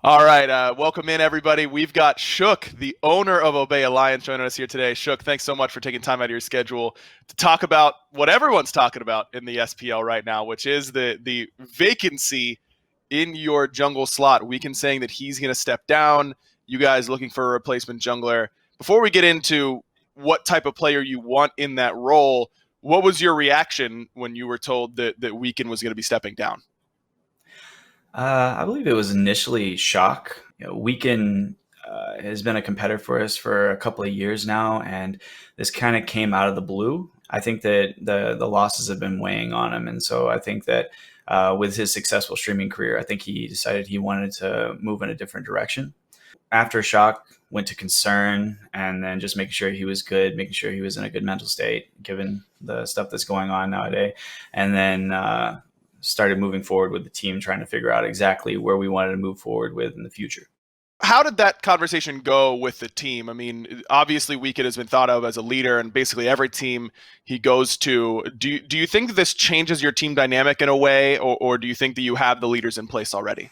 All right, welcome in everybody. We've got Shook, the owner of Obey Alliance, joining us here today. Shook, thanks so much for taking time out of your schedule to talk about what everyone's talking about in the SPL right now, which is the vacancy in your jungle slot. Weekend saying that he's going to step down. You guys looking for a replacement jungler. Before we get into what type of player you want in that role, what was your reaction when you were told that Weekend was going to be stepping down? I believe it was initially shock. Weekend has been a competitor for us for a couple of years now, and this kind of came out of the blue. I think that the losses have been weighing on him, and so I think that with his successful streaming career, I think he decided he wanted to move in a different direction. After shock, went to concern, and then just making sure he was good, making sure he was in a good mental state, given the stuff that's going on nowadays, and then started moving forward with the team, trying to figure out exactly where we wanted to move forward with in the future. How did that conversation go with the team? I mean, obviously Weekend has been thought of as a leader and basically every team he goes to. Do you think that this changes your team dynamic in a way, or do you think that you have the leaders in place already?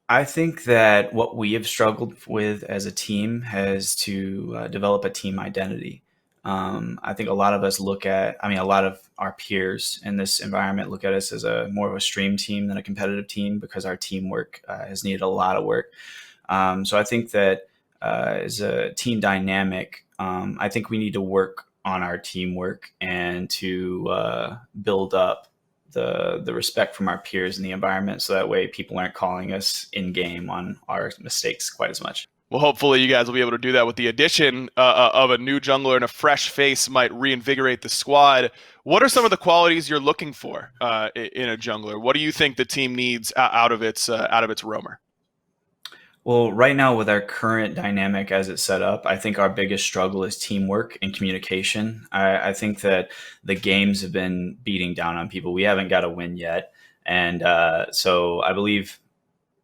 I think that what we have struggled with as a team has to develop a team identity. I think a lot of us a lot of our peers in this environment look at us as a more of a stream team than a competitive team because our teamwork has needed a lot of work. So I think that as a team dynamic, I think we need to work on our teamwork and to build up the respect from our peers in the environment, so that way people aren't calling us in game on our mistakes quite as much. Well, hopefully you guys will be able to do that with the addition of a new jungler and a fresh face might reinvigorate the squad. What are some of the qualities you're looking for in a jungler? What do you think the team needs out of its roamer? Well, right now with our current dynamic as it's set up, I think our biggest struggle is teamwork and communication. I think that the games have been beating down on people. We haven't got a win yet. And so I believe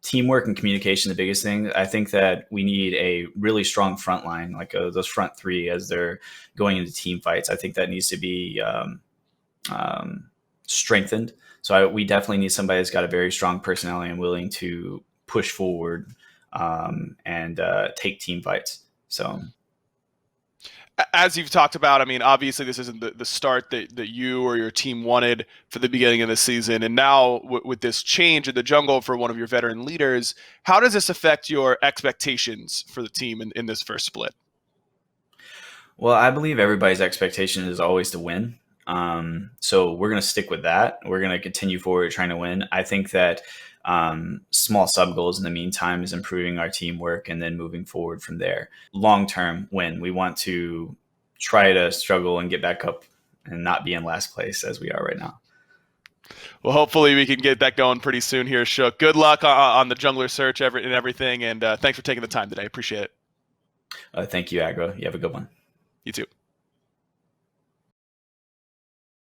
teamwork and communication is the biggest thing. I think that we need a really strong front line, like those front three as they're going into team fights. I think that needs to be strengthened. So we definitely need somebody that's got a very strong personality and willing to push forward and take team fights. So, as you've talked about, I mean, obviously this isn't the start that you or your team wanted for the beginning of the season. And now with this change in the jungle for one of your veteran leaders, how does this affect your expectations for the team in this first split? well, I believe everybody's expectation is always to win. So we're going to stick with that. We're going to continue forward trying to win. I think that small sub goals in the meantime is improving our teamwork and then moving forward from there. Long term win. We want to try to struggle and get back up and not be in last place as we are right now. Well, hopefully we can get that going pretty soon here, Shook. Good luck on the jungler search and everything, and thanks for taking the time today. Appreciate it. Thank you, Agro. You have a good one. You too.